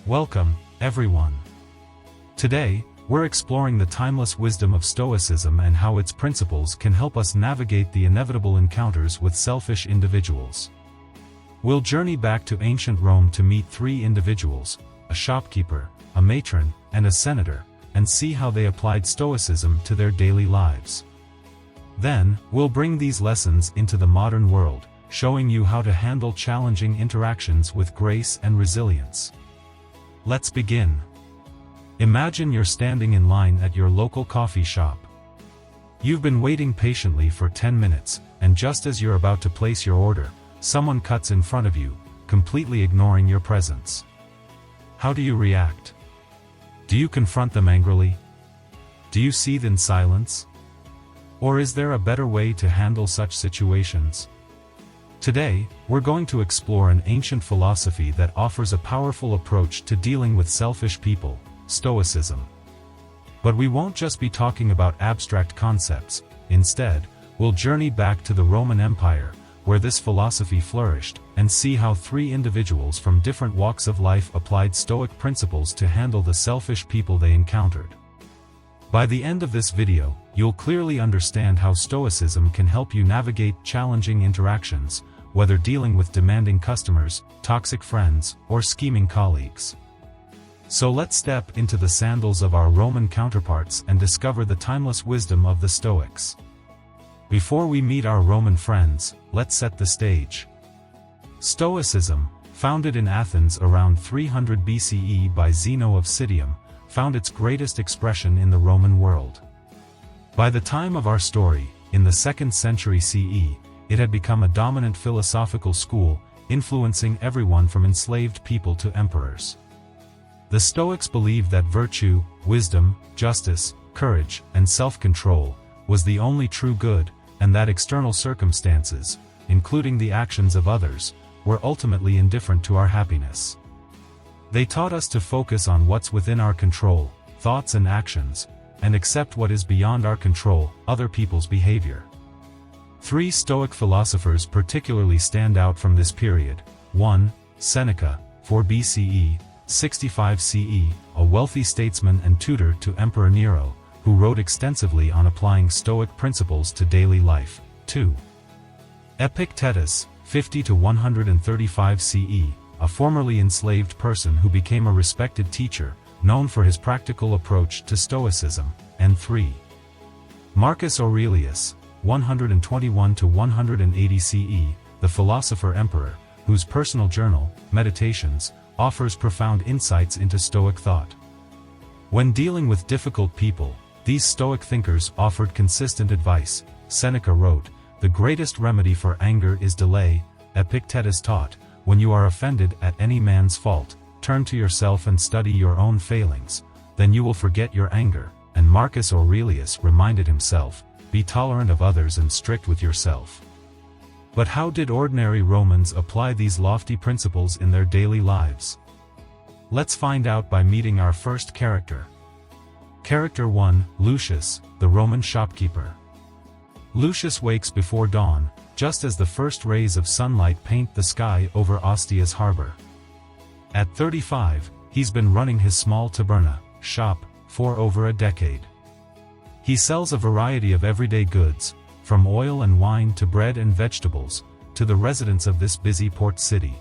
Welcome, everyone. Today, we're exploring the timeless wisdom of Stoicism and how its principles can help us navigate the inevitable encounters with selfish individuals. We'll journey back to ancient Rome to meet three individuals, a shopkeeper, a matron, and a senator, and see how they applied Stoicism to their daily lives. Then, we'll bring these lessons into the modern world, showing you how to handle challenging interactions with grace and resilience. Let's begin. Imagine you're standing in line at your local coffee shop. You've been waiting patiently for 10 minutes, and just as you're about to place your order, someone cuts in front of you, completely ignoring your presence. How do you react? Do you confront them angrily? Do you seethe in silence? Or is there a better way to handle such situations? Today, we're going to explore an ancient philosophy that offers a powerful approach to dealing with selfish people, Stoicism. But we won't just be talking about abstract concepts. Instead, we'll journey back to the Roman Empire, where this philosophy flourished, and see how three individuals from different walks of life applied Stoic principles to handle the selfish people they encountered. By the end of this video, you'll clearly understand how Stoicism can help you navigate challenging interactions, whether dealing with demanding customers, toxic friends, or scheming colleagues. So let's step into the sandals of our Roman counterparts and discover the timeless wisdom of the Stoics. Before we meet our Roman friends, let's set the stage. Stoicism, founded in Athens around 300 BCE by Zeno of Citium, found its greatest expression in the Roman world. By the time of our story, in the 2nd century CE, it had become a dominant philosophical school, influencing everyone from enslaved people to emperors. The Stoics believed that virtue, wisdom, justice, courage, and self-control was the only true good, and that external circumstances, including the actions of others, were ultimately indifferent to our happiness. They taught us to focus on what's within our control, thoughts and actions, and accept what is beyond our control, other people's behavior. Three Stoic philosophers particularly stand out from this period. 1. Seneca, 4 BCE, 65 CE, a wealthy statesman and tutor to Emperor Nero, who wrote extensively on applying Stoic principles to daily life. 2. Epictetus, 50 to 135 CE, a formerly enslaved person who became a respected teacher, known for his practical approach to Stoicism. And 3. Marcus Aurelius, 121 to 180 CE, the philosopher-emperor, whose personal journal, Meditations, offers profound insights into Stoic thought. When dealing with difficult people, these Stoic thinkers offered consistent advice. Seneca wrote, "The greatest remedy for anger is delay." Epictetus taught, "When you are offended at any man's fault, turn to yourself and study your own failings, then you will forget your anger." And Marcus Aurelius reminded himself, "Be tolerant of others and strict with yourself." But how did ordinary Romans apply these lofty principles in their daily lives? Let's find out by meeting our first character. Character 1, Lucius, the Roman shopkeeper. Lucius wakes before dawn, just as the first rays of sunlight paint the sky over Ostia's harbor. At 35, he's been running his small taberna shop for over a decade. He sells a variety of everyday goods, from oil and wine to bread and vegetables, to the residents of this busy port city.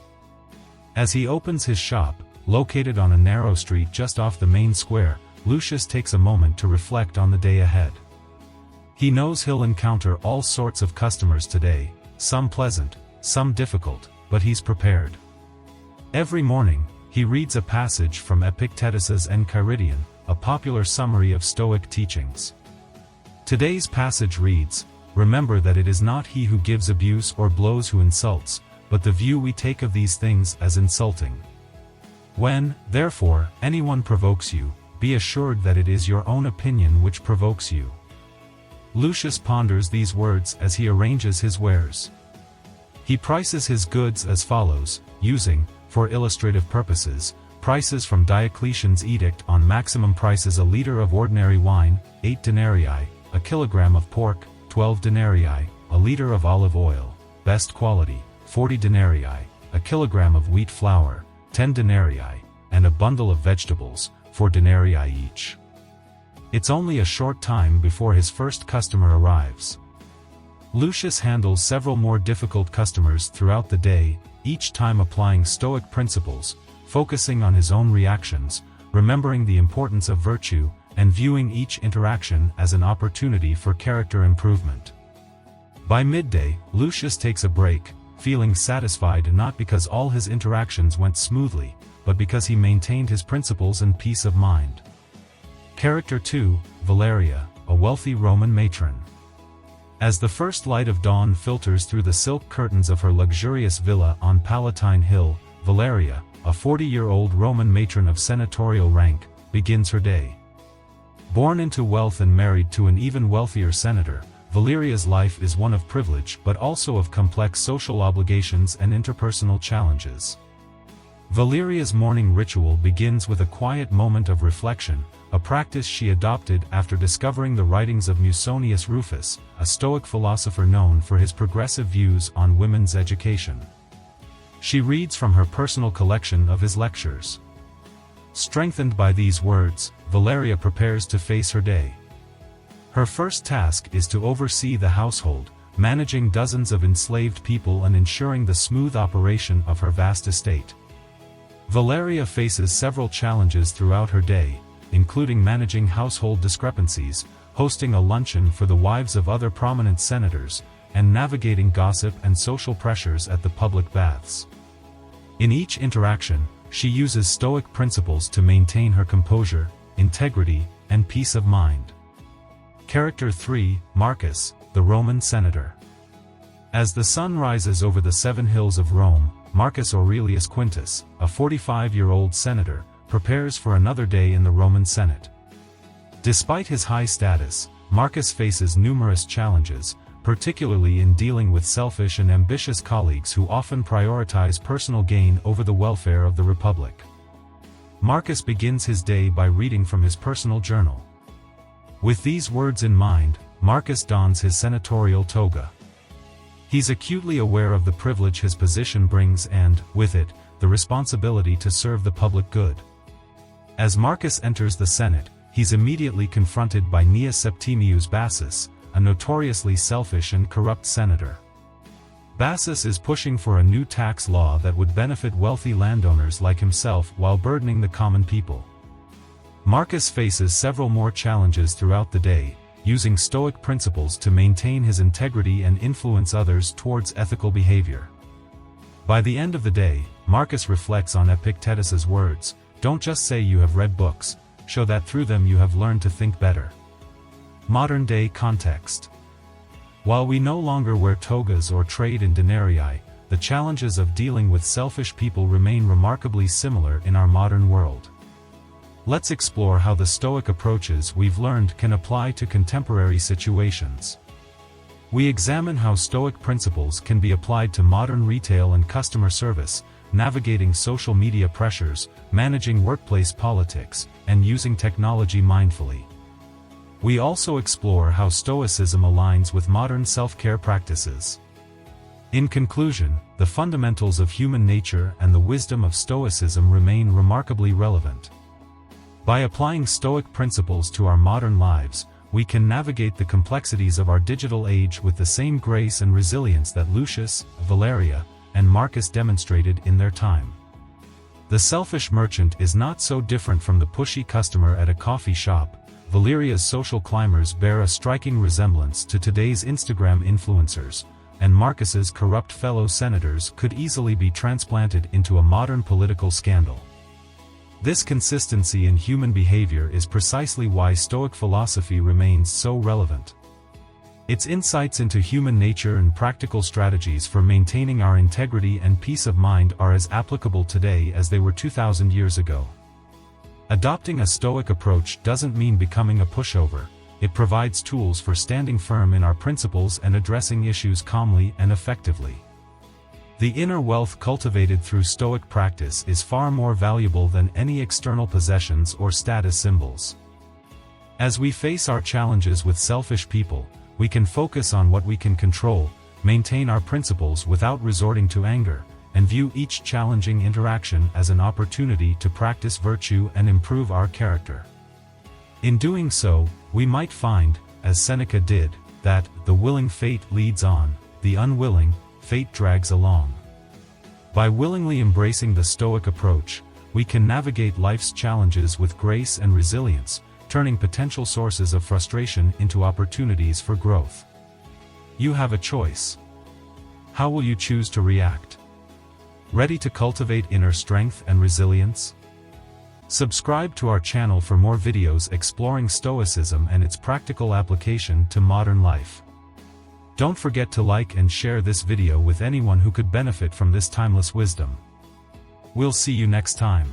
As he opens his shop, located on a narrow street just off the main square, Lucius takes a moment to reflect on the day ahead. He knows he'll encounter all sorts of customers today, some pleasant, some difficult, but he's prepared. Every morning, he reads a passage from Epictetus's Enchiridion, a popular summary of Stoic teachings. Today's passage reads, "Remember that it is not he who gives abuse or blows who insults, but the view we take of these things as insulting. When, therefore, anyone provokes you, be assured that it is your own opinion which provokes you." Lucius ponders these words as he arranges his wares. He prices his goods as follows, using, for illustrative purposes, prices from Diocletian's edict on maximum prices: a liter of ordinary wine, 8 denarii, a kilogram of pork, 12 denarii, a liter of olive oil, best quality, 40 denarii, a kilogram of wheat flour, 10 denarii, and a bundle of vegetables, for denarii each. It's only a short time before his first customer arrives. Lucius handles several more difficult customers throughout the day, each time applying Stoic principles, focusing on his own reactions, remembering the importance of virtue, and viewing each interaction as an opportunity for character improvement. By midday, Lucius takes a break, feeling satisfied not because all his interactions went smoothly, but because he maintained his principles and peace of mind. Character 2, Valeria, a wealthy Roman matron. As the first light of dawn filters through the silk curtains of her luxurious villa on Palatine Hill, Valeria, a 40-year-old Roman matron of senatorial rank, begins her day. Born into wealth and married to an even wealthier senator, Valeria's life is one of privilege but also of complex social obligations and interpersonal challenges. Valeria's morning ritual begins with a quiet moment of reflection, a practice she adopted after discovering the writings of Musonius Rufus, a Stoic philosopher known for his progressive views on women's education. She reads from her personal collection of his lectures. Strengthened by these words, Valeria prepares to face her day. Her first task is to oversee the household, managing dozens of enslaved people and ensuring the smooth operation of her vast estate. Valeria faces several challenges throughout her day, including managing household discrepancies, hosting a luncheon for the wives of other prominent senators, and navigating gossip and social pressures at the public baths. In each interaction, she uses Stoic principles to maintain her composure, integrity, and peace of mind. Character 3, Marcus, the Roman senator. As the sun rises over the 7 hills of Rome, Marcus Aurelius Quintus, a 45-year-old senator, prepares for another day in the Roman Senate. Despite his high status, Marcus faces numerous challenges, particularly in dealing with selfish and ambitious colleagues who often prioritize personal gain over the welfare of the Republic. Marcus begins his day by reading from his personal journal. With these words in mind, Marcus dons his senatorial toga. He's acutely aware of the privilege his position brings and, with it, the responsibility to serve the public good. As Marcus enters the Senate, he's immediately confronted by Gnaeus Septimius Bassus, a notoriously selfish and corrupt senator. Bassus is pushing for a new tax law that would benefit wealthy landowners like himself while burdening the common people. Marcus faces several more challenges throughout the day, using Stoic principles to maintain his integrity and influence others towards ethical behavior. By the end of the day, Marcus reflects on Epictetus's words, "Don't just say you have read books, show that through them you have learned to think better." Modern-day context. While we no longer wear togas or trade in denarii, the challenges of dealing with selfish people remain remarkably similar in our modern world. Let's explore how the Stoic approaches we've learned can apply to contemporary situations. We examine how Stoic principles can be applied to modern retail and customer service, navigating social media pressures, managing workplace politics, and using technology mindfully. We also explore how Stoicism aligns with modern self-care practices. In conclusion, the fundamentals of human nature and the wisdom of Stoicism remain remarkably relevant. By applying Stoic principles to our modern lives, we can navigate the complexities of our digital age with the same grace and resilience that Lucius, Valeria, and Marcus demonstrated in their time. The selfish merchant is not so different from the pushy customer at a coffee shop. Valeria's social climbers bear a striking resemblance to today's Instagram influencers, and Marcus's corrupt fellow senators could easily be transplanted into a modern political scandal. This consistency in human behavior is precisely why Stoic philosophy remains so relevant. Its insights into human nature and practical strategies for maintaining our integrity and peace of mind are as applicable today as they were 2,000 years ago. Adopting a Stoic approach doesn't mean becoming a pushover. It provides tools for standing firm in our principles and addressing issues calmly and effectively. The inner wealth cultivated through Stoic practice is far more valuable than any external possessions or status symbols. As we face our challenges with selfish people, we can focus on what we can control, maintain our principles without resorting to anger, and view each challenging interaction as an opportunity to practice virtue and improve our character. In doing so, we might find, as Seneca did, that the willing fate leads on, the unwilling fate drags along. By willingly embracing the Stoic approach, we can navigate life's challenges with grace and resilience, turning potential sources of frustration into opportunities for growth. You have a choice. How will you choose to react? Ready to cultivate inner strength and resilience? Subscribe to our channel for more videos exploring Stoicism and its practical application to modern life. Don't forget to like and share this video with anyone who could benefit from this timeless wisdom. We'll see you next time.